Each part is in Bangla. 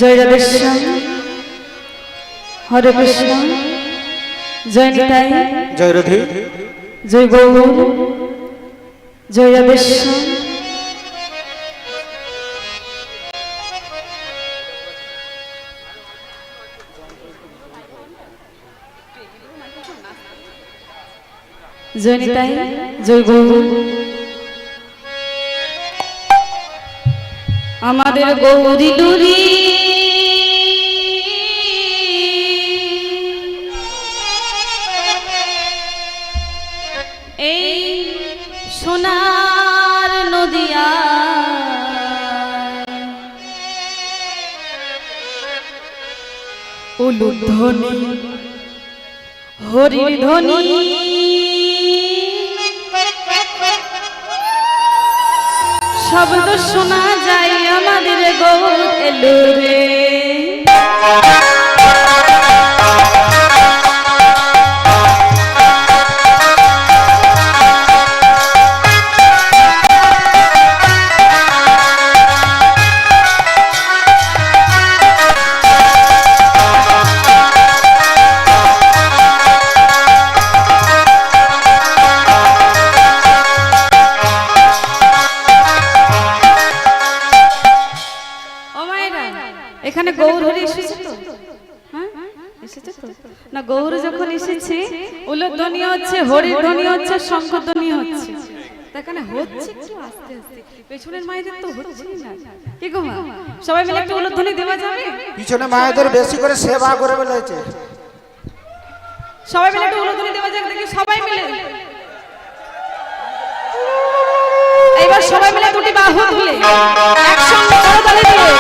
জয় রাধেশ্যাম, হরে কৃষ্ণ, জয় নিতাই, জয় রাধে, জয় গৌর, জয় রাধেশ্যাম। জয় নিতাই, জয় গৌর। আমাদের গৌরী দুরি এই সোনার নদিয়া উলুধ্বনি হরির ধ্বনি শব্দ শোনা যায় আমাদের গৌর এলো রে। এখানে গৌর হরি এসেছে তো? হ্যাঁ এসেছে তো না? গৌর যখন এসেছে উলুধ্বনি হচ্ছে, হরির ধ্বনি হচ্ছে, শঙ্খধ্বনি হচ্ছে। এখানে হচ্ছে একটু আস্তে আস্তে, পেছনের মায়েদের তো হচ্ছে না। কি গো মা, সবাই মিলে একটু উলুধ্বনি দেওয়া যাবে? পিছনে মায়েদের বেশি করে সেবা করে বলেছে, সবাই মিলে একটু উলুধ্বনি দেওয়া যাক দেখি, সবাই মিলে। এইবার সবাই মিলে দুটি বাহু তুলে একসঙ্গে করতালি দিয়ে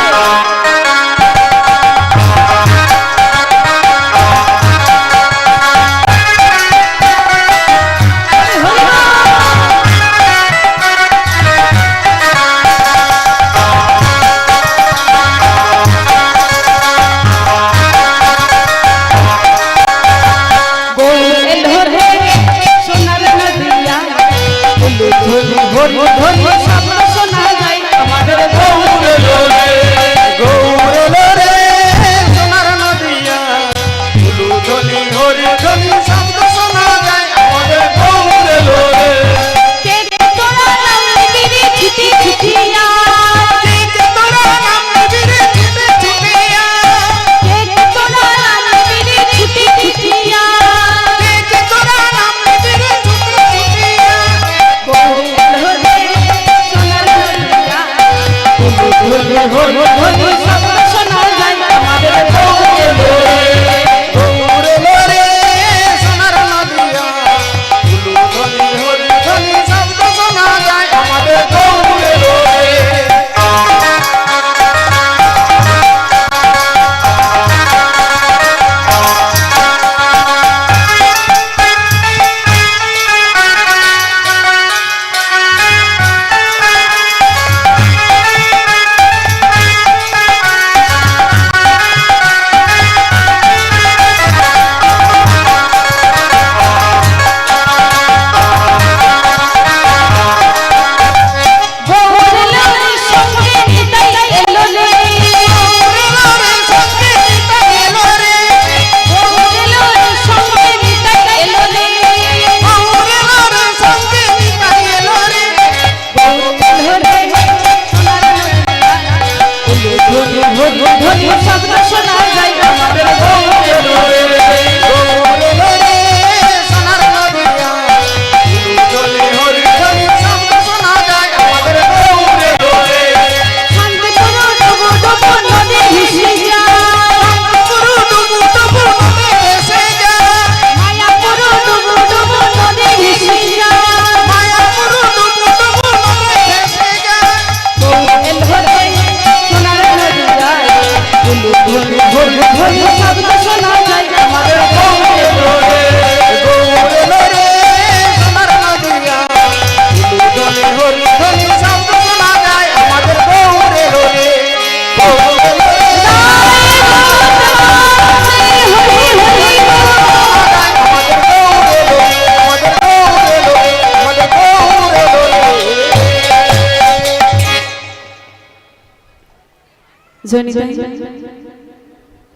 জনিতাই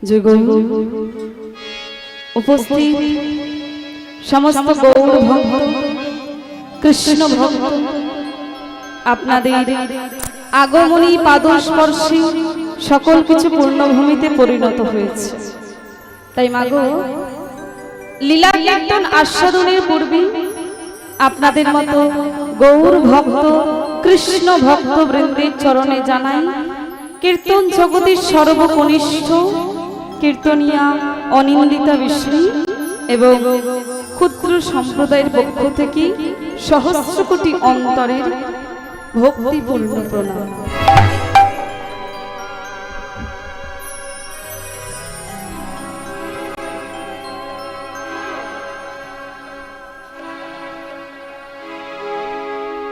জয় গৌর উপস্থিত সমস্ত গৌর ভক্ত কৃষ্ণ ভক্ত আপনাদের আগমনী পাদস্পর্শী সকল কিছু পূর্ণভূমিতে পরিণত হয়েছে। তাই মাগো লীলা কীর্তন আস্বাদনের পূর্বে আপনাদের মতো গৌর ভক্ত কৃষ্ণ ভক্ত বৃন্দের চরণে জানাই কীর্তন জগতের সর্বকনিষ্ঠ কীর্তনিয়া অনিন্দিতা বিষ্ণু এবং ক্ষুদ্র সম্প্রদায়ের পক্ষ থেকে সহস্র কোটি অন্তরের ভক্তিপূর্ণ প্রণাম।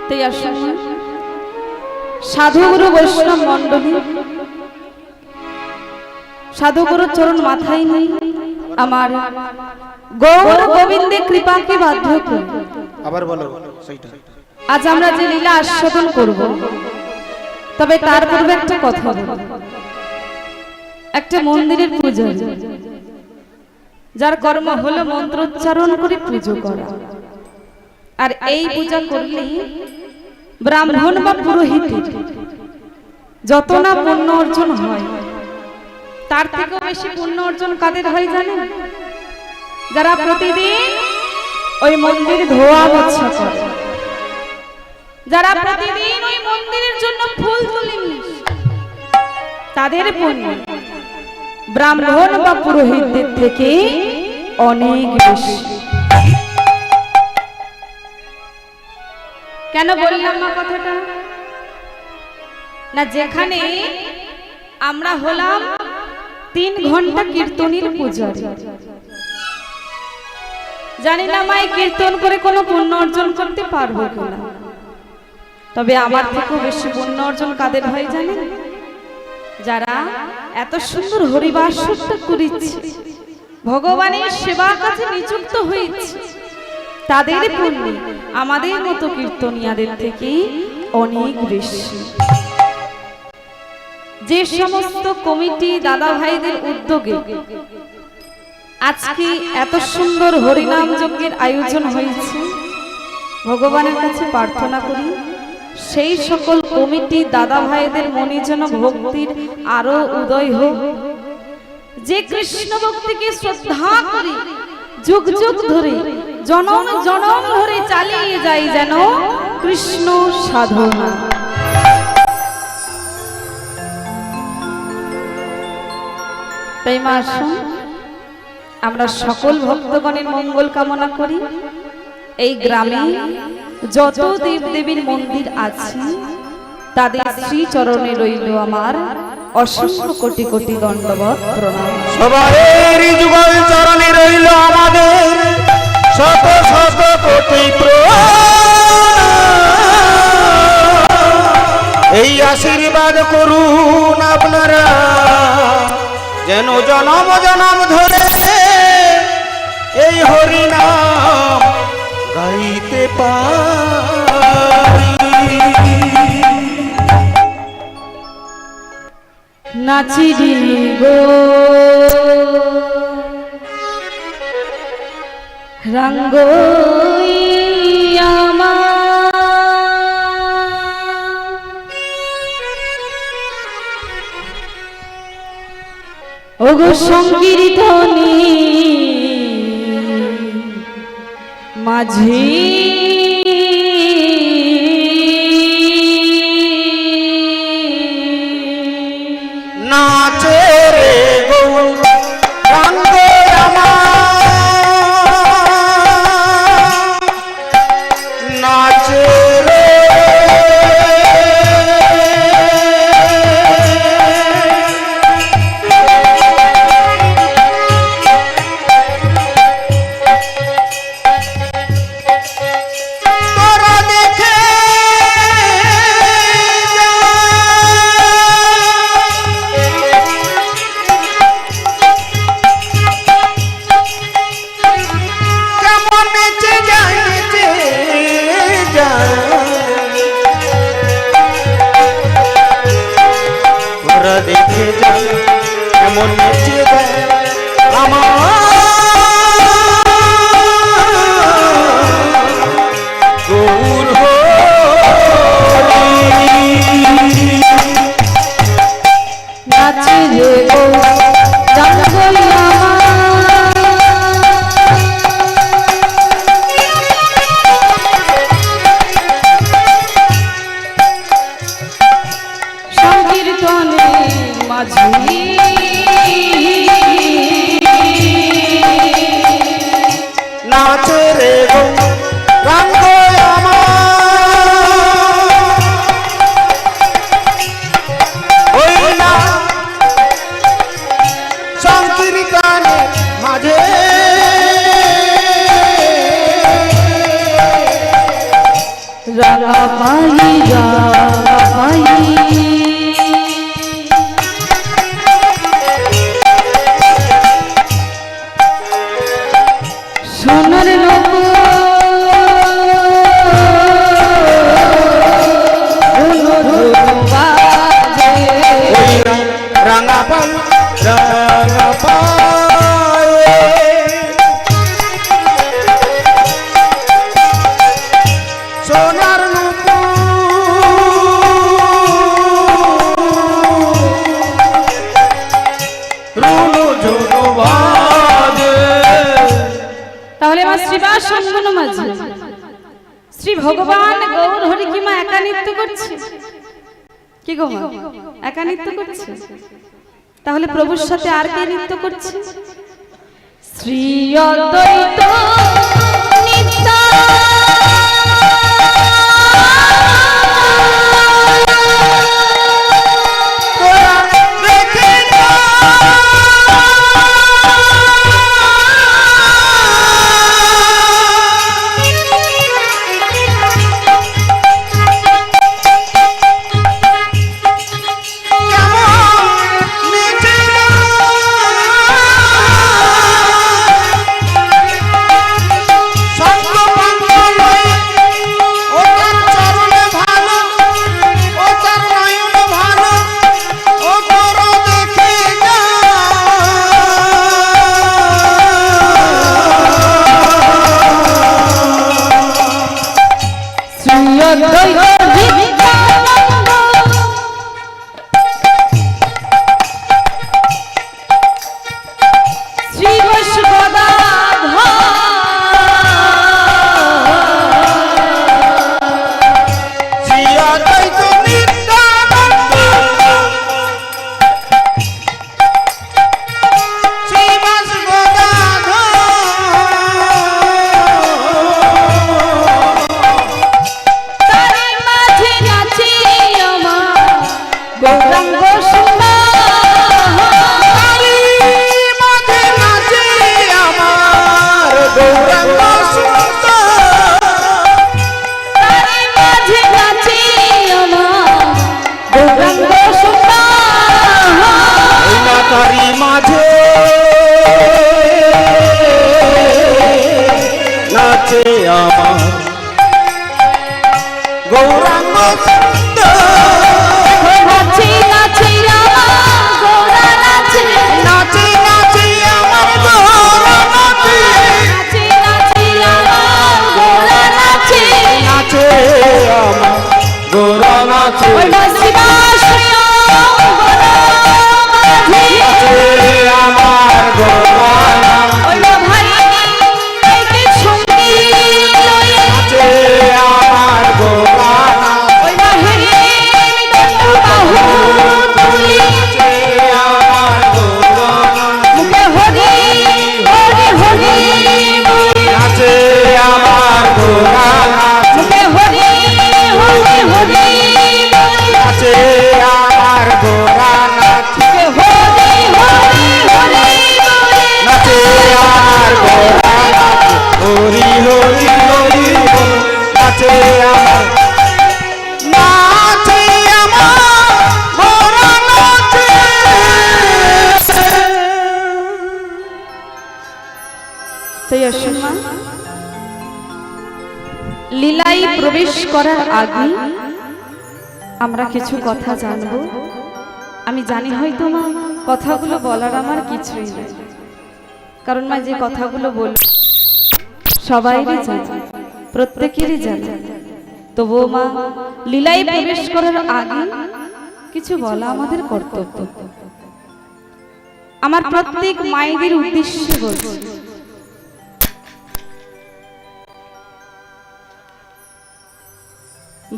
তাই আসুন সাধুগুরু বৈষ্ণব মণ্ডলী সাধুগুরুর চরণ মাথায় নেই আমার গৌর গোবিন্দের কৃপাকে বাধ্য করে আবার বলো সেইটা। আজ আমরা যে লীলা আস্বাদন করব, তবে তার পূর্বে একটা কথা বলব। একটা মন্দিরের পূজা, যার কর্ম হলো মন্ত্রোচ্চারণ করে পুজো করা, আর এই পূজা করলে ব্রাহ্মণ বা পুরোহিতের যত না পুণ্য অর্জন হয়, তার থেকেও বেশি পুণ্য অর্জন কাদের হয় জানেন? যারা প্রতিদিন ওই মন্দির ধোয়া মোছা করে, যারা প্রতিদিন ওই মন্দিরের জন্য ফুল তুলেন, তাদের পুণ্য ব্রাহ্মণ বা পুরোহিতদের থেকে অনেক বেশি। কেন বললাম না কথাটা? না, যেখানে আমরা হলাম 3 ঘন্টা কীর্তনের পূজারী, জানি না মাই কীর্তন করে কোনো পুণ্য অর্জন করতে পারবো কিনা, তবে আমার থেকেও বেশি পুণ্য অর্জন কাদের হয় জানেন? যারা এত সুন্দর হরিবাসরটা করেছে, ভগবানের সেবা কাজে নিযুক্ত হয়েছে, তাদের পুণ্য আমাদের মতো কীর্তনিয়াদের থেকে অনেক বেশি। যে সমস্ত কমিটি দাদা ভাইদের উদ্যোগে আজকে এত সুন্দর হরিনাম যজ্ঞের আয়োজন হয়েছে, ভগবানের কাছে প্রার্থনা করি সেই সকল কমিটি দাদা ভাইদের মনে যেন ভক্তির আরো উদয় হোক। যে কৃষ্ণ ভক্তিকে শ্রদ্ধা করি যুগ যুগ ধরে, জনম জনম ধরে চালিয়ে যাই যেন কৃষ্ণ সাধনা। তাই মা আসুন আমরা সকল ভক্তগণের মঙ্গল কামনা করি। এই গ্রামে যত দেব দেবীর মন্দির আছে, তাদের শ্রী চরণে রইল আমার অসংখ্য কোটি কোটি দণ্ডবত প্রণাম। সবার যুগল চরণে রইল আমাদের শত শত কোটি প্রণাম। এই আশীর্বাদ করুন আপনারা যেন জনম জনম ধরে এই হরি নাম গাইতে পারি। নাচিরি গো রঙ্গইয়ামা, ওগো সংকীর্তনী মাঝি নাচে রে গৌরাঙ্গ আমার, নাচে রে তোরা দেখে যা এমন নেচে দেয় আমার গৌর নাচে রে গৌরাঙ্গ সংকীর্তনে মাঝি নাচে রে গৌরাঙ্গ আমার ওই না সংকীর্তনে মাঝে রাগাপাই রাগাপাই সোনার রাঙা পাই রাঙা পাই সোনার তাহলে আমার শ্রীবাস সঙ্গন মাঝে শ্রী ভগবান গৌর হরি কি মা একা নৃত্য করছে? কি গো মা একা নৃত্য করছে? তাহলে প্রভুর সাথে আর কে নৃত্য করছে? শ্রী অদ্বৈত লীলায় প্রবেশ করার আগে আমরা কিছু কথা জানব। আমি জানি হয়তো মা কথাগুলো বলার আমার কিছুই নেই, কারণ মা যে কথাগুলো বল সবাইরই জানে, প্রত্যেকেরই জানে। তবুও মা লীলায় প্রবেশ করার আগে কিছু বলা আমাদের কর্তব্য। আমার প্রত্যেক মায়েদের উদ্দেশ্যে বলছি,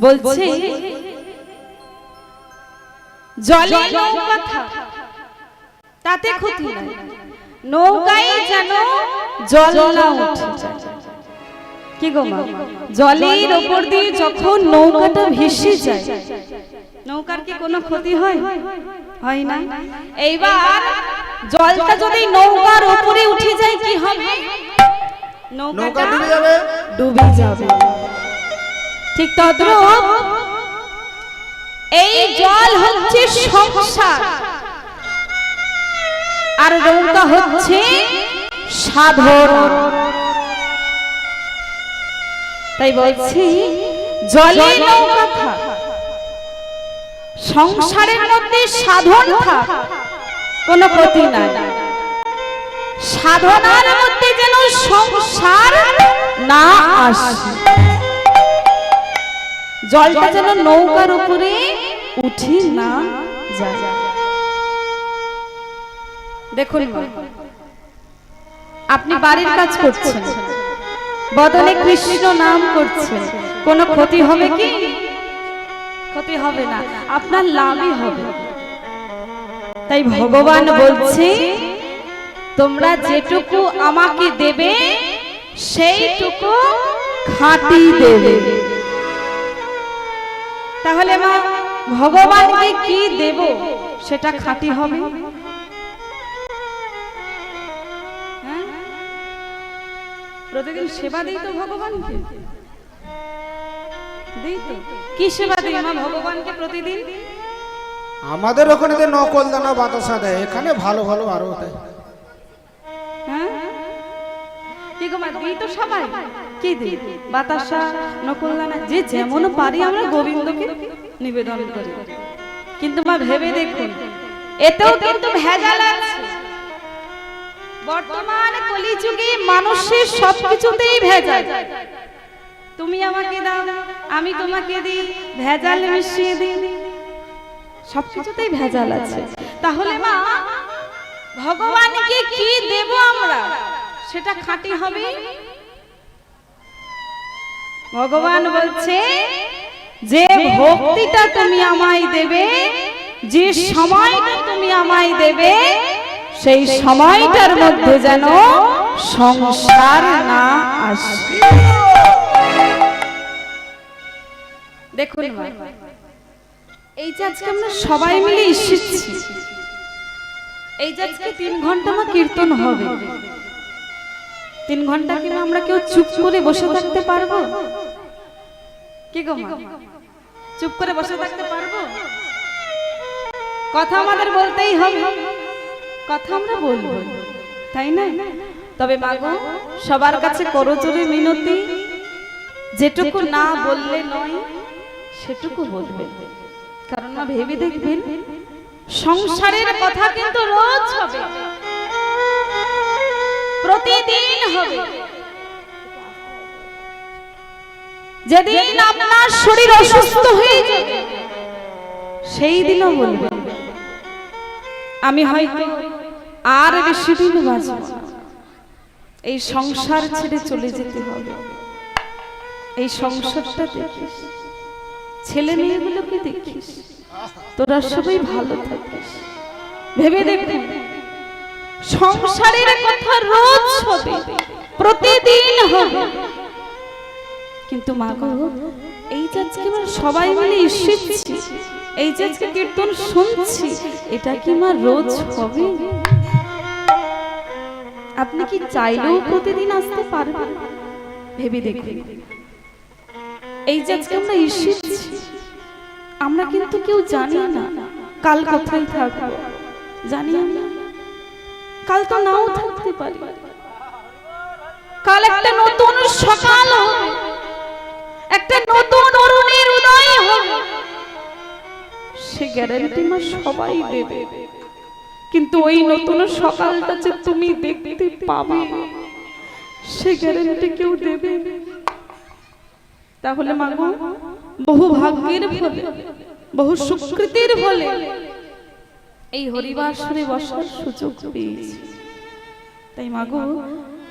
বলছে জলে নৌকা থাক তাতে ক্ষতি নাই, নৌকায় যেন জল না উঠে যায়। কি গো মা, জলের উপর দিয়ে যখন নৌকাটা ভেসে যায়, নৌকার কি কোনো ক্ষতি হয়? হয় না। এইবার জলটা যদি নৌকার উপরে উঠে যায় কি হবে? নৌকাটা ডুবে যাবে, ডুবে যাবে। ঠিক তদ্রূপ এই জল হচ্ছে সংসার, আর নৌকা হচ্ছে সাধনা। তাই বলছি জলে নৌকা থাক, সংসারের মধ্যে সাধন থাক, কোনো ক্ষতি নাই। সাধনার মধ্যে যেন সংসার না আসে, জলটা যেন নৌকার উপরে উঠে না যায়। দেখুন আপনি বাড়ির কাজ করছেন, বদলে কৃষ্ণ নাম করছেন, কোনো ক্ষতি হবে কি? ক্ষতি হবে না, আপনার লাভই হবে। তাই ভগবান বলছে তোমরা যেটুকু আমাকে দেবে সেইটুকু খাঁটি দেবে। তাহলে মা ভগবানকে কি দেব সেটা খাঁটি হবে। প্রতিদিন সেবা দিই তো ভগবানকে, দিই তো। কি সেবা দিই মা ভগবানকে প্রতিদিন? আমাদের ওখানে যে নকল দানা বাতাসা দেয়, এখানে ভালো ভালো আরো দেয়। হ্যাঁ কি গো মা, দিই তো সবাই। কি দিই? বাতাসা, নকল দানা, যে যেমন পারি আমরা গোবিন্দকে নিবেদন করি। কিন্তু মা ভেবে দেখুন, এতেও কিন্তু ভেজাল আছে। বর্তমান কলিযুগে মানুষের সবকিছুতেই ভেজাল। তুমি আমাকে দাও, আমি তোমাকে দিই, ভেজাল মিশিয়ে দিই, সবকিছুতেই ভেজাল আছে। তাহলে মা ভগবানকে কি দেব আমরা সেটা খাঁটি হবে। ভগবান বলছে যে ভক্তিটা তুমি আমায় দেবে, যে সময়টা তুমি আমায় দেবে, সেই সময়টার মধ্যে যেন সংসার না আসে। দেখুন এই যে আজকে আমরা সবাই মিলে এসেছি, এই যে আজকে 3 ঘন্টা মা কীর্তন হবে, 3 ঘন্টা কি আমরা কেউ চুপ করে বসে থাকতে পারবো? কি গো মা, চুপ করে বসে থাকতে পারবো? কথা আমাদের বলতেই হবে, কথা আমরা বলবো, তাই না? তবে মা গো সবার কাছে করজোড়ে মিনতি, যেটুকু না বললে নয় সেটুকু বলবেন। কারণ মা ভেবে দেখবেন সংসারের কথা কিন্তু রোজ হবে, প্রতিদিন হবে। যেদিন আপনার শরীর অসুস্থ হয়ে যাবে সেই দিনও বলবেন আমি হয়তো আর বেশি দিন বাঁচব না, এই সংসার ছেড়ে চলে যেতে হবে। এই সংসারটা দেখিস, ছেলে মেয়েগুলোকে দেখিস, তোরা সবাই ভালো থাকিস। ভেবে দেখুন সংসারের কথা রোজ হবে, প্রতিদিন হবে। কিন্তু মা গো এই যে আজকে আমরা সবাই মিলে এসেছি, এই যে আজকে কীর্তন শুনছি, এটা কি মা রোজ হবে? আপনি কি চাইলেও প্রতিদিন আসতে পারবেন? ভেবে দেখুন এই যে আজকে আমরা এসেছি, আমরা কিন্তু কেউ জানি না কাল কোথায় থাকবো, জানি না, কাল তো নাও থাকতে পারি। কাল একটা নতুন সকাল হবে, একটা নতুন অরুণের উদয় হবে, সে গ্যারান্টি মা সবাই দেবে, কিন্তু ওই নতুন সকালটা যে তুমি দেখতে পাবে সে গ্যারান্টি কেউ দেবে। তাহলে মা গো, বহু ভাগ্যের ফলে, বহু সুকৃতির ফলে এই হরিবাসরে বসার সুযোগ পেয়েছি। তাই মা গো,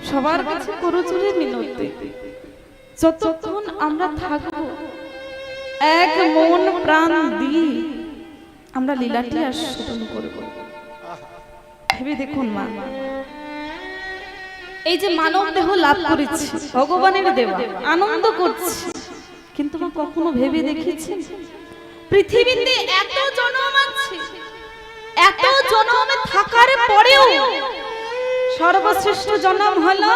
সবার কাছে করজোড়ে মিনতি, যতক্ষণ আমরা থাকবো এক মন প্রাণ দিয়ে আমরা লীলাটি আস্বাদন করব। ভেবে দেখুন মা, এই যে মানব দেহ লাভ করেছি, ভগবানের দেওয়া, আনন্দ করছি, কিন্তু মা কখনো ভেবে দেখেছি পৃথিবীতে এত জনম আছে, এত জনম থাকার পরেও সর্বশ্রেষ্ঠ জনম হলো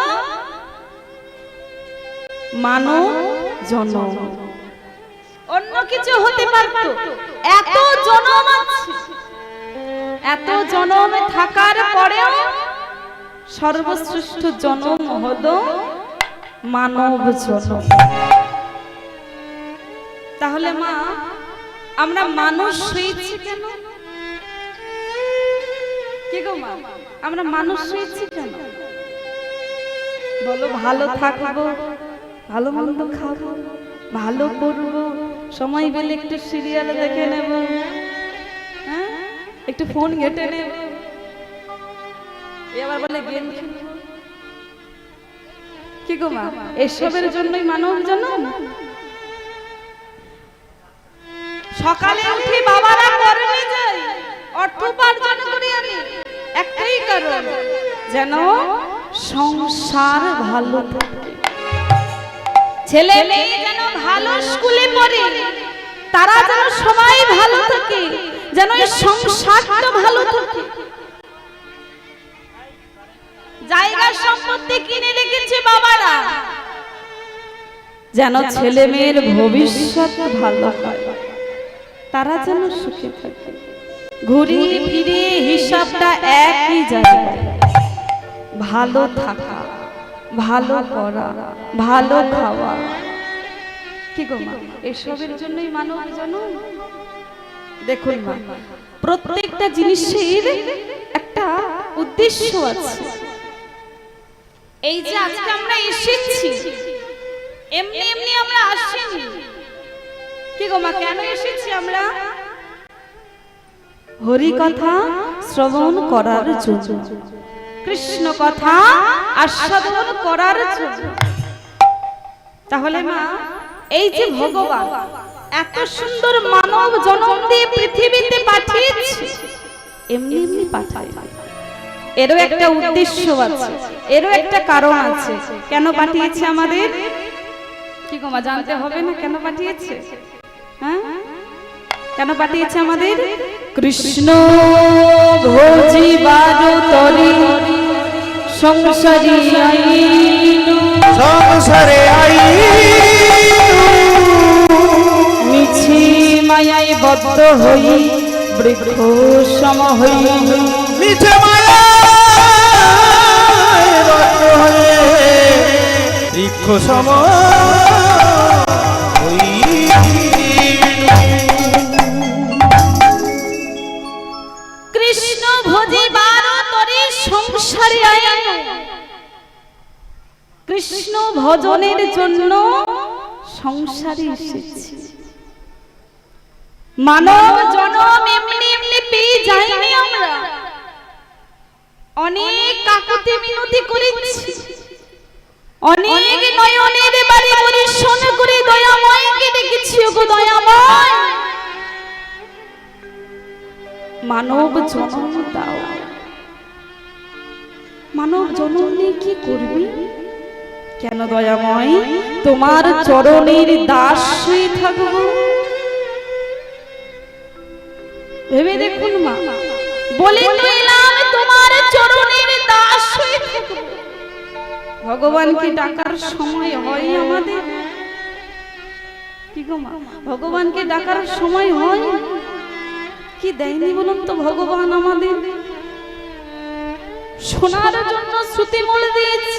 মানব জনম। অন্য কিছু হতে পারত, এত জনম আছে, এত জনম থাকার পরেও সর্বশ্রেষ্ঠ জনম হলো মানব জনম। তাহলে মা, আমরা মানুষ হয়েছি কেন? কি গো মা, আমরা মানুষ হয়েছি কেন বলো? ভালো থাকবো, ভালো মন্দ খাবো, ভালো করবো, সময় পেলে একটু সিরিয়াল দেখে নেব, হ্যাঁ, একটু ফোন ঘেটে নেব, এবার বলে গেম খেলবো। কি গো মা, এসবের জন্যই মানব জন্ম। সকালে উঠে বাবারা কর্মে যায়, অর্থ উপার্জন করে আনে, একটাই কারণ, যেন সংসার ভালো থাকে, ছেলে মেয়ে যেন ভালো স্কুলে পড়ে, তারা যেন সবাই ভালো থাকে, যেন এই সংসারটা ভালো থাকে। জায়গা সম্পত্তি কিনে রেখেছে বাবারা, যেন ছেলে মেয়ের ভবিষ্যৎ ভালো হয়, তারা যেন সুখে থাকে। ঘুরিয়ে ফিরিয়ে হিসাবটা একই জায়গায়, ভালো থাকা, ভালো করা, ভালো খাওয়া। কি গো মা, এসবের জন্যই মানব জন্ম। দেখুন মা, প্রত্যেকটা জিনিসের একটা উদ্দেশ্য আছে। এই যে আজকে আমরা এসেছি, এমনি এমনি আমরা আসিনি। কি গো মা, কেন এসেছি আমরা? হরি কথা শ্রবণ করার জন্য, কৃষ্ণ কথা আস্বাদন করার জন্য। তাহলে মা, এই যে ভগবান এত সুন্দর মানব জন্ম দিয়ে পৃথিবীতে পাঠিয়েছে, এমনি এমনি পাঠায় না, এরও একটা উদ্দেশ্য আছে, এরও একটা কারণ আছে। কেন পাঠিয়েছে আমাদের? কি গো মা, জানতে হবে না কেন পাঠিয়েছে? হ্যাঁ, কেন পাঠিয়েছে আমাদের? কৃষ্ণ ভজিবার তরি সংসারী আইনু, সংসারে মিছি মায়ায় বদ্ধ হই, বৃক্ষ সম হই, মিছে মায়ায় বদ্ধ হয়ে বৃক্ষ সম হই। কৃষ্ণ ভজিবার তরি সংসারী আইনু, কৃষ্ণ ভজনের জন্য সংসারে এসেছি। মানব জনম এমনি এমনি পেয়ে যাইনি আমরা, অনেক কাকুতি মিনতি করেছি, অনেক নয়নের বাড়ি পরিশোন করে দয়াময়কে ডেকেছি। ওগো দয়াময়, মানব জন্ম দাও। মানব জন্ম নিয়ে কি করবি? কেন দয়াময়, তোমার চরণের দাস হয়ে থাকবো। ভেবে দেখুন মা, বলে তো এলাম তোমার চরণের দাস হয়ে থাকবো। ভগবানকে ডাকার সময় হয় আমাদের? কি গো মা, ভগবানকে ডাকার সময় হয়? কি দেয়নি বলুন তো ভগবান আমাদের? শোনার জন্য শ্রুতিমূল দিয়েছে,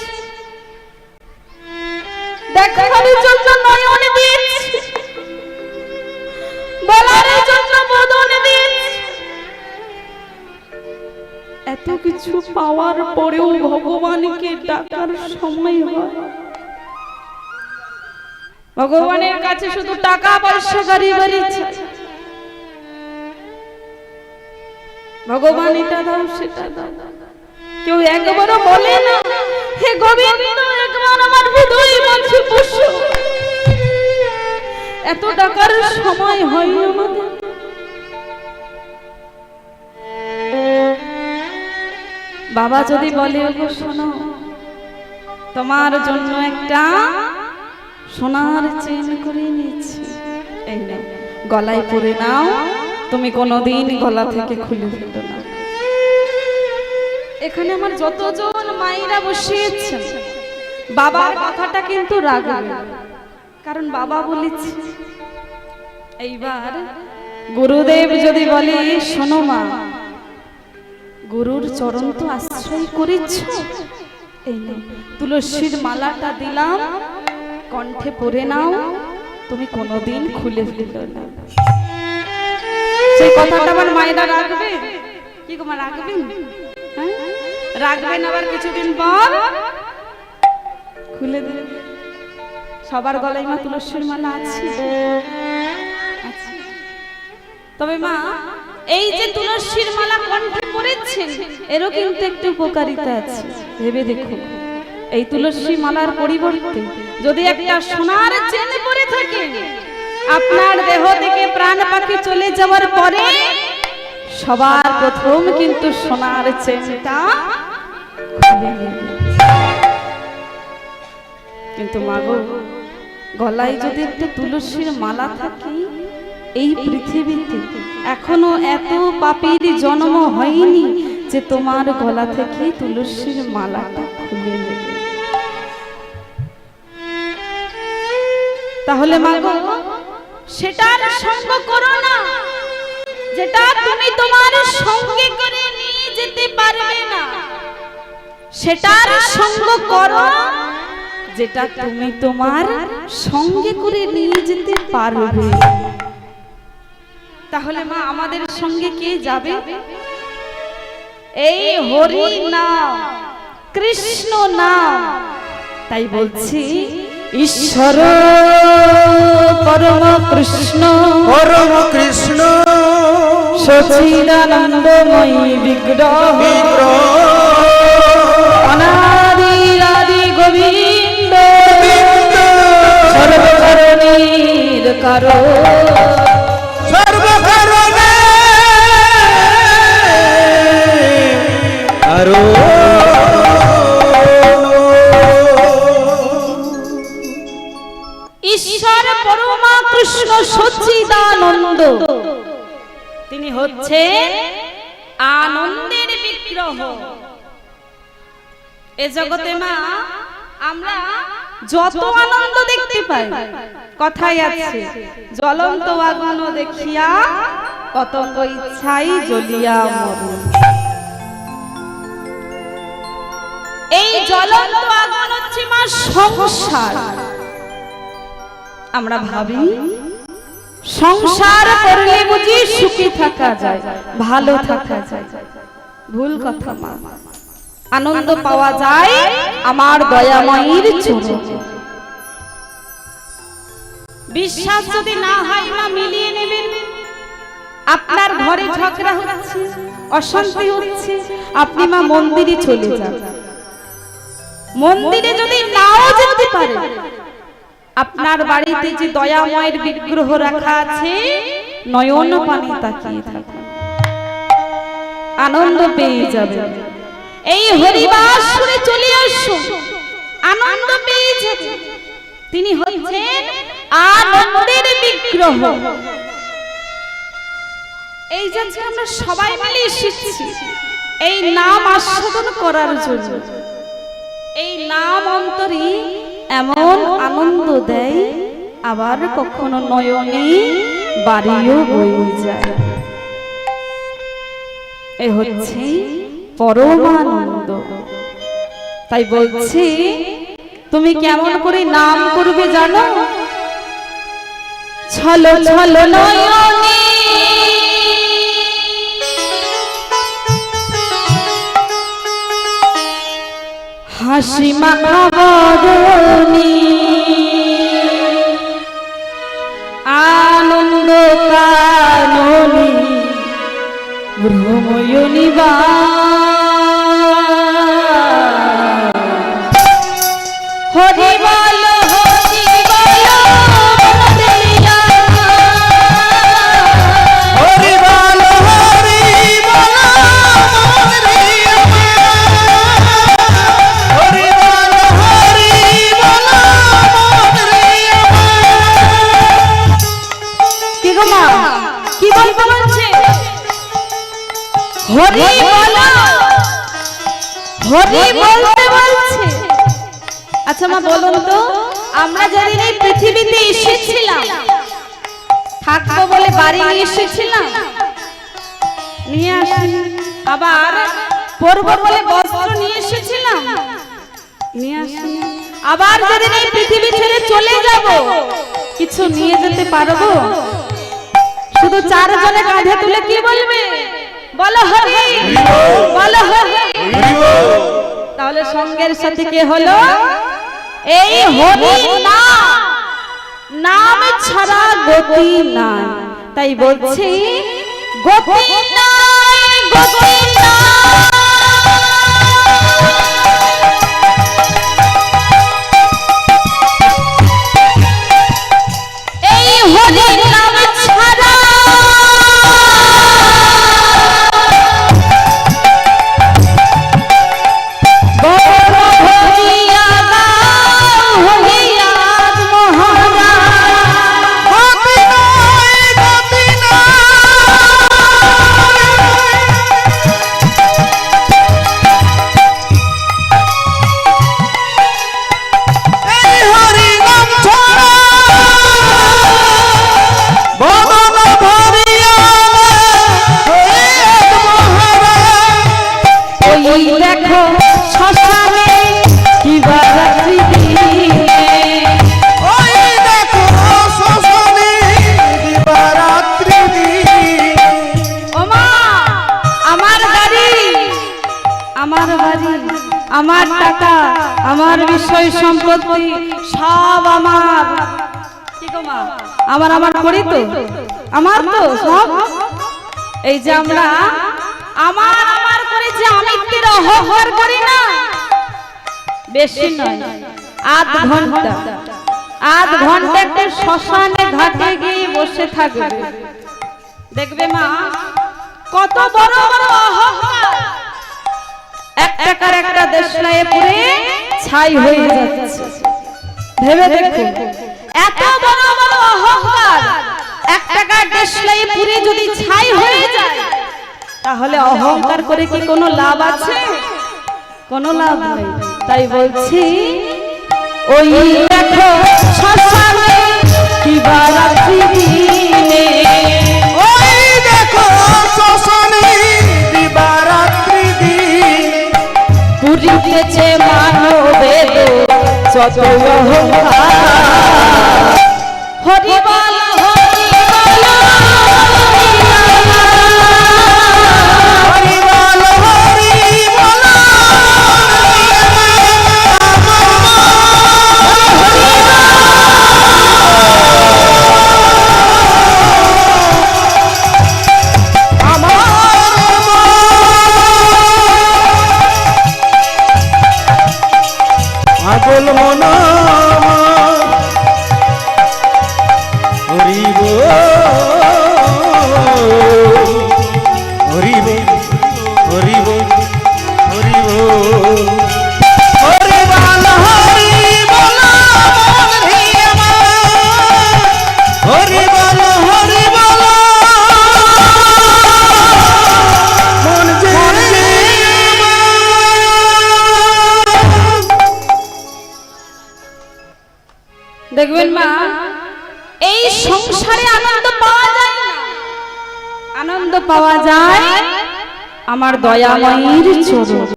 দেখার জন্য নয়ন দিয়েছে, বলার জন্য বদন দিয়েছে, এত কিছু পাওয়ার পরেও ভগবানকে ডাকার সময় হয়? ভগবানের কাছে শুধু টাকা পয়সা গাড়ি বাড়ি চাই, ভগবান এটা দাও সেটা দাও। কেউ একবারও বলে না হে গোবিন্দ একবার আমার হৃদয় মাঝে বসো। এত টাকার সময় হয় আমাদের? বাবা যদি বলে ওগো শোনো, তোমার জন্য একটা সোনার চেন করে নিয়েছি, এই নাও গলায় পরে নাও, তুমি কোনোদিন গলা থেকে খুলে ফেলো না। এখানে আমার যতজন মায়েরা বসিয়েছেন বাবার কথাটা কিন্তু রাখবে, কারণ বাবা বলেছে। এইবার গুরুদেব যদি বলে শোনো মা, গুরুর চরণ তো আশ্রয় করেছ, এই নাও তুলসীর মালাটা দিলাম, কণ্ঠে পরে নাও, তুমি কোনোদিন খুলে ফেলো না। সেই কথাটা আমার মায়েরা রাখবে কি গো মা, রাখবেন? হ্যাঁ রাখবেন। আবার কিছুদিন পর খুলে দেবেন। সবার গলায় মা তুলসীর মালা আছে? তবে মা এই যে তুলসীর মালা কণ্ঠে পরেছেন এরও কিন্তু একটু উপকারিতা আছে, ভেবে দেখো। এই তুলসী মালার পরিবর্তে যদি একটা সোনার চেন পরে থাকে, আপনার দেহ থেকে প্রাণ পাখি চলে যাওয়ার পরে সবার প্রথম কিন্তু সোনার চেনটা খুলে নেবে। কিন্তু মাগো গলায় যদি একটা তুলসীর মালা থাকে, এই পৃথিবীতে এখনো এত পাপীর জন্ম হয়নি যে তোমার গলা থেকে তুলসীর মালাটা খুলে নেবে। তাহলে মাগো সেটার সঙ্গ করো না যেটা তুমি তোমার সঙ্গে করে নিয়ে যেতে পারবে না, সেটার সঙ্গ করো যেটা তুমি তোমার সঙ্গে করে নিয়ে যেতে পারবে। তাহলে মা আমাদের সঙ্গে কে যাবে? এই হরি নাম, কৃষ্ণ নাম। তাই বলছি ঈশ্বর পরম কৃষ্ণ, পরম কৃষ্ণ সচিদানন্দময়ী বিগ্রহ, অনাদি আদি গোবিন্দ, সর্বকারণের কারণ, ঈশ্বর পরমা কৃষ্ণ সচ্চিদানন্দ, তিনি হচ্ছে আনন্দের বিগ্রহ। এ জগতে মা আমরা যত আনন্দ দেখতে পাই, কথাই আছে জ্বলন্ত আগুন দেখিয়া পতঙ্গ ইচ্ছাই জ্বলিয়া মরে। এই জ্বলন্ত আগুন হচ্ছে মা সংসার। আমরা ভাবি সংসার করলে বুঝি সুখী থাকা যায়, ভালো থাকা যায়। ভুল কথা মা, আনন্দ পাওয়া যায় আমার দয়াময়ীর চরণে। বিশ্বাস যদি না হয় মা মিলিয়ে নেবেন। আপনার ঘরে ঝগড়া হচ্ছে, অশান্তি হচ্ছে, আপনি মা মন্দিরে চলে যান। মন্দিরে যদি নাও যেতে পারে, আপনার বাড়িতে যে দয়াময়ের বিগ্রহ রাখা আছে, নয়ন পানি তাকিয়ে থাকুন, আনন্দ পেয়ে যাবেন। এই হরিবাস করে চলে আসুন, আনন্দ পেয়ে যাবেন। তিনি হচ্ছেন আনন্দের বিগ্রহ। এই যে আমরা সবাই মিলে এসেছি এই নাম আস্বাদন করার জন্য। এই নাম অন্তরে এমন আনন্দ দেয়, আবার কখনো নয়নে বাড়িও বয়ে যায়। এ হচ্ছে পরমানন্দ। তাই বলছি তুমি কেমন করে নাম করবে জানো? ছল ছল নয়নে হাসি মাখা বদনী আনন্দ কাননী ভ্রময়নী বা হরি বল হরি বল বদলিয়া হরি বল হরি বল বদলিয়া হরি বল হরি বল বদলিয়া কি গো মা কি বলতে বলছে হরি বল হরি বলতে বলছে। আচ্ছা মা বলুন তো আমরা যেদিন এই পৃথিবীতে এসেছিলাম থাকবো বলে বাড়ি নিয়ে এসেছিলাম নিয়ে আসি আবার পরবো বলে বস্ত্র নিয়ে এসেছিলাম নিয়ে আসি আবার যেদিন এই পৃথিবী ছেড়ে চলে যাব কিছু নিয়ে যেতে পারবো শুধু চারজনে কাঁধে তুলে কি বলবে বলো হরি বলো হরি তাহলে সঙ্গের সাথে কে হলো এই হরি নাম ছাড়া গতি নাই তাই বলছি গতি নাই গতি নাই এই হরি নাম ছাড়া আমার টাকা আমার বিষয় সম্পত্তি সব আমার কি গো মা আমার আমার করি তো আমার তো সব এই যে আমরা আমার আমার করে যে আমিত্বের অহংকার করি না বেশি নয় আধ ঘন্টা একটা শ্মশানে ঘাটে গিয়ে বসে থাকবে দেখবে মা কত বড় বড় অহংকার এক টাকার একটা দেশলাইয়ে পুরে ছাই হয়ে যাচ্ছে ভেবে দেখো এত বড় বড় অহংকার এক টাকার দেশলাইয়ে পুরে যদি ছাই হয়ে যায় তাহলে অহংকার করে কি কোনো লাভ আছে কোনো লাভ নেই তাই বলছি ওই দেখো শ্মশানে কি বারাত্রি দিনে ওই দেখো শ্মশানে দিবারাত্রি দিনে পুরিতেছে মানবের যত অহংকার হরি বল হরি বল হরি বল হরি বল পাগল মন হরিব হরিব হরিব হরিব হরি বল হরি বল হরি বল হরি বল মন যে দেখবেন মা এই সংসারে আনন্দ পাওয়া যায় না আনন্দ পাওয়া যায় আমার দয়াময়ীর চরণ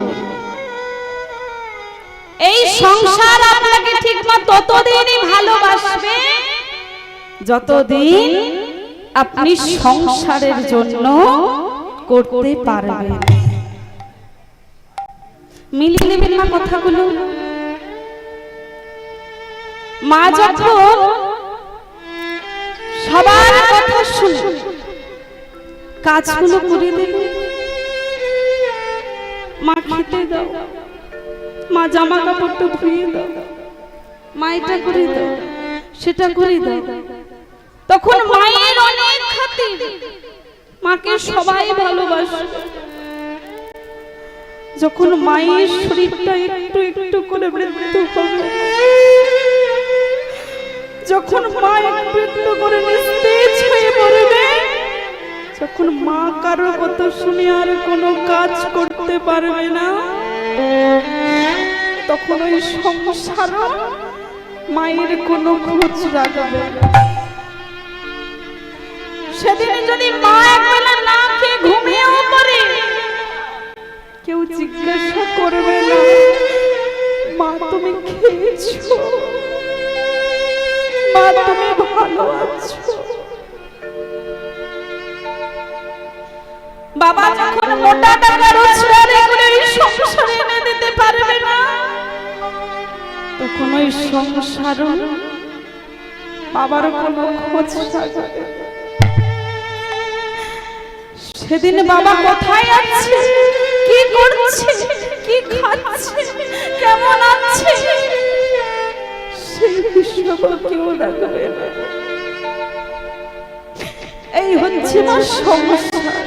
এই সংসার আপনাকে ঠিকমতো ততদিনই ভালোবাসবে যতদিন আপনি সংসারের জন্য করতে পারবেন মিলিয়ে নেবেন না কথাগুলো। মা যখন সবার কথা শুনে কাজগুলো করে দেবে, মা খেতে দাও, মা জামা কাপড়টা ধুয়ে দাও, মা এটা করে দাও, সেটা করে দাও, তখন মায়ের অনেক খাতির, মাকে সবাই ভালোবাসে। যখন মায়ের শরীরটা একটু একটু করে মৃত্যু হবে, যখন মা একটু একটু করে নিস্তেজ হয়ে পড়বে, যখন মা কারো কথা শুনে আর কোনো কাজ করতে পারবে না, তখন ওই সংসার মায়ের কোনো খোঁজ রাখবে না। সেদিন যদি মা একবেলা না খেয়ে ঘুমিয়েও পড়ে, কেউ জিজ্ঞাসা করবে না মা তুমি খেয়েছো, মা তুমি ভালো আছো। বাবা যখন মোটা টাকা রোজগার করে ওই সংসারে এনে দিতে পারবে না, তখন ওই সংসার বাবার কোনো খোঁজ রাখবে। সেদিন বাবা কোথায় আছে, কি করছে, কি খাচ্ছে, কেমন আছে, সেই বিষয়টা কেউ রাখবে না। এই হচ্ছে না সংসার।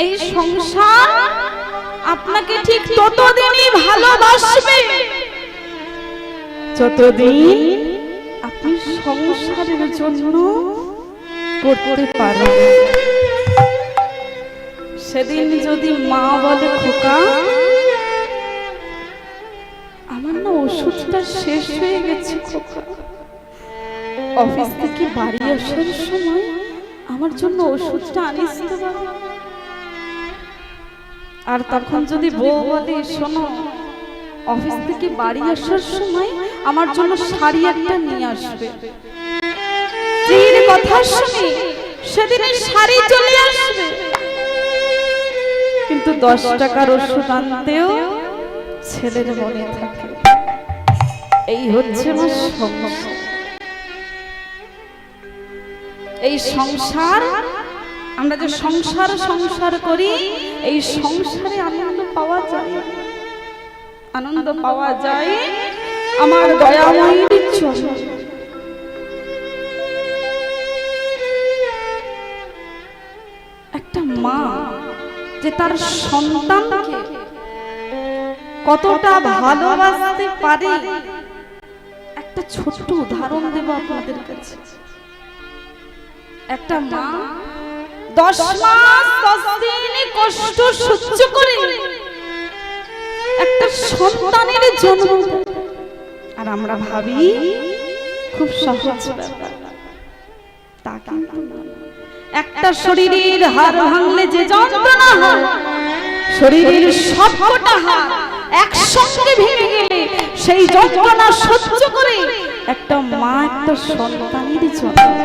এই সংসার আপনাকে ঠিক ততদিনই ভালোবাসবে যতদিন আপনি সংসারের জন্য করতে পারেন। সেদিন যদি মা বলে খোকা আমার না ওষুধটা শেষ হয়ে গেছে, খোকা অফিস থেকে বাড়ি আসার সময় আমার জন্য ওষুধটা আনিস তো বাবা। আর তখন যদি বউ বলে শোনো অফিস থেকে বাড়ি আসার সময় আমার জন্য শাড়ি একটা নিয়ে আসবে, যেই কথা শুনে সেদিন শাড়ি চলে আসবে, কিন্তু 10 টাকার ওষুধ আনতেও ছেলের মনে থাকে। এই হচ্ছে না সংসার। এই সংসার আমরা যে সংসার সংসার করি, এই সংসারে আনন্দ পাওয়া যায়, আনন্দ পাওয়া যায় আমার দয়াময়ীর চরণে। একটা মা যে তার সন্তানকে কতটা ভালোবাসতে পারে, একটা ছোট্ট উদাহরণ দেব আপনাদের কাছে। একটা মা 10 মাস 10 দিন কষ্ট সহ্য করে একটা সন্তানের জন্ম, আর আমরা ভাবি খুব সহজ ব্যাপার, তা কিন্তু না। একটা শরীরের হাড় ভাঙলে যে যন্ত্রণা হয়, শরীরের সবকটা হাড় একসঙ্গে ভেঙে গেলে সেই যন্ত্রণা সহ্য করে একটা মা একটা সন্তানের জন্ম।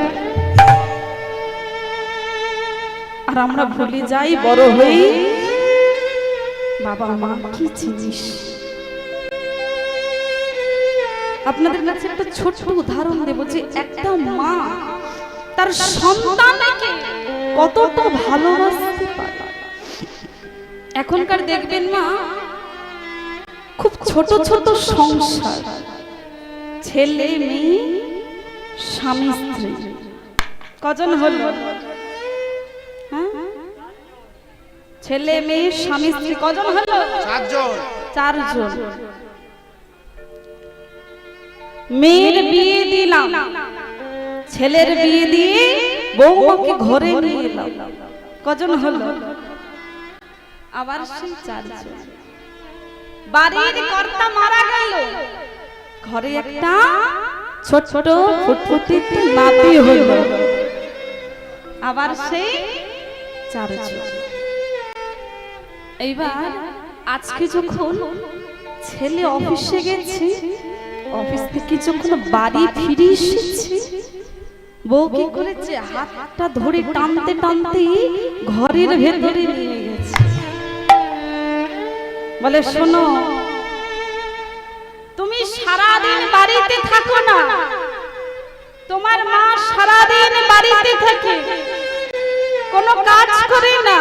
আর আমরা ভুলে যাই বড় হই বাবা মা কি জিনিস। আপনাদের কাছে একটা ছোট্ট উদাহরণ দেব যে একটা মা তার সন্তানকে কতটা ভালোবাসতে পারে। এখনকার দেখবেন না খুব ছোট ছোট সংসার, ছেলে মেয়ে স্বামী স্ত্রী, কজন হলো? ছেলে মেয়ে স্বামী স্ত্রী কজন হলো? 4 জন। মেয়ের বিয়ে দিলাম, ছেলের বিয়ে দিয়ে বউমাকে ঘরে নিয়ে এলাম, কজন হলো? আবার সেই 4 জন। বাড়ির কর্তা মারা গেল, ঘরে একটা ছোট ছোট ফুটফুটে নাতি হইল, আবার সেই 4 জন। এইবার আজকে যখন ছেলে অফিসে গেছে, অফিস থেকে যখন বাড়ি ফিরে এসেছে, বউ কি করেছে? হাতটা ধরে টানতে টানতে ঘরের ভেতরে নিয়ে গেছে। বলে শোনো, তুমি সারাদিন বাড়িতে থাকো না, তোমার মা সারাদিন বাড়িতে থাকে, কোনো কাজ করে না,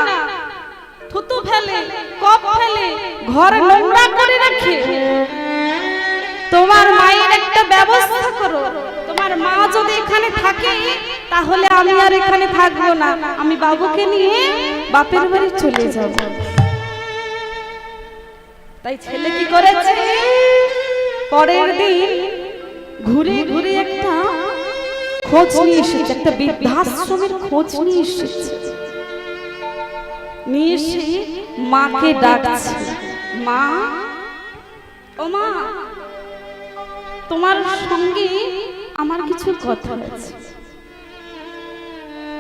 থুতু ফেলে, কপ ফেলে, ঘর নোংরা করে রাখে। তোমার মায়ের একটা ব্যবস্থা করো। তোমার মা যদি এখানে থাকে তাহলে আমি আর এখানে থাকবো না, আমি বাবুকে নিয়ে বাপের বাড়ি চলে যাব। তাই ছেলে কি করেছে, পরের দিন ঘুরে ঘুরে একটা খোঁজ নিয়ে এসেছে, একটা বৃদ্ধাশ্রমের খোঁজ নিয়ে এসেছে। নিয়ে এসে মাকে ডাকছে, মা, ও মা, তোমার সঙ্গে আমার কিছু কথা আছে।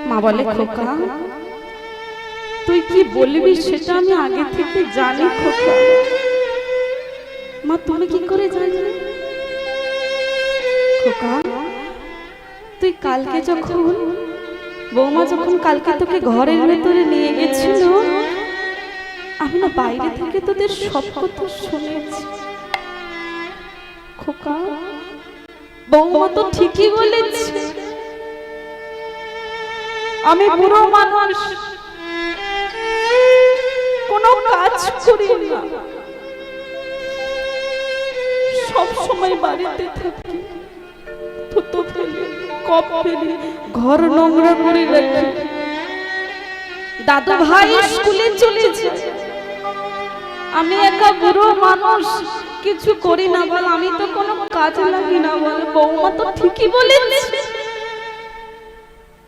মা বলে, খোকা, তুই কি বলবি সেটা আমি আগে থেকে জানি খোকা। মা, তুমি কি করে জানলে? খোকা, তুই কালকে যখন বৌমা যখন কালকে তোকে ঘরের ভেতরে নিয়ে গেছিল, আমি না বাইরে থেকে তোদের সব কথা শুনেছি। খোকা, বৌমা তো ঠিকই বলেছে, আমি বুড়ো মানুষ, কোনো কাজ করি না, সব সময় বাড়িতে থাকি, থুতু ফেলি, কপ ফেলি, ঘর নোংরা করে রাখি। দাদু ভাই স্কুলে চলে যায়, আমি একা বুড়ো মানুষ, কিছু করি না বল, আমি তো কোনো কাজে লাগি না বল। বৌমা তো ঠিকই বলেছে,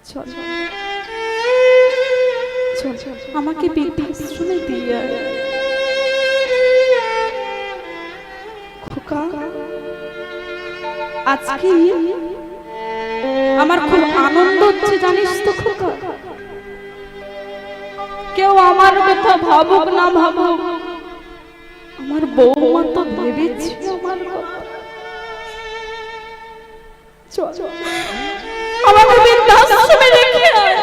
চল চল চল, আমাকে বৃদ্ধাশ্রমে দিয়ে আয়। খোকা, আজকে আমার খুব আনন্দ হচ্ছে জানিস তো খোকা। কেউ আমার কথা ভাবুক না ভাবুক, আমার বৌমা তো ভেবেছি আমার কথা। চল, আমাকে বৃদ্ধাশ্রমে রেখে আয়।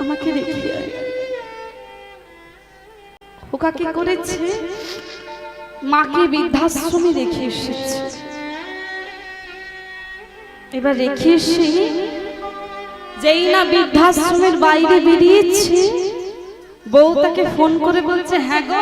আমাকে রেখে আয়। খোকা কি করেছে, মাকে বৃদ্ধাশ্রমে রেখে এসেছে। এবার রেখে এসে যেই না বৃদ্ধাশ্রমের বাইরে বেরিয়েছে, বউ তাকে ফোন করে বলছে, হ্যাঁ গো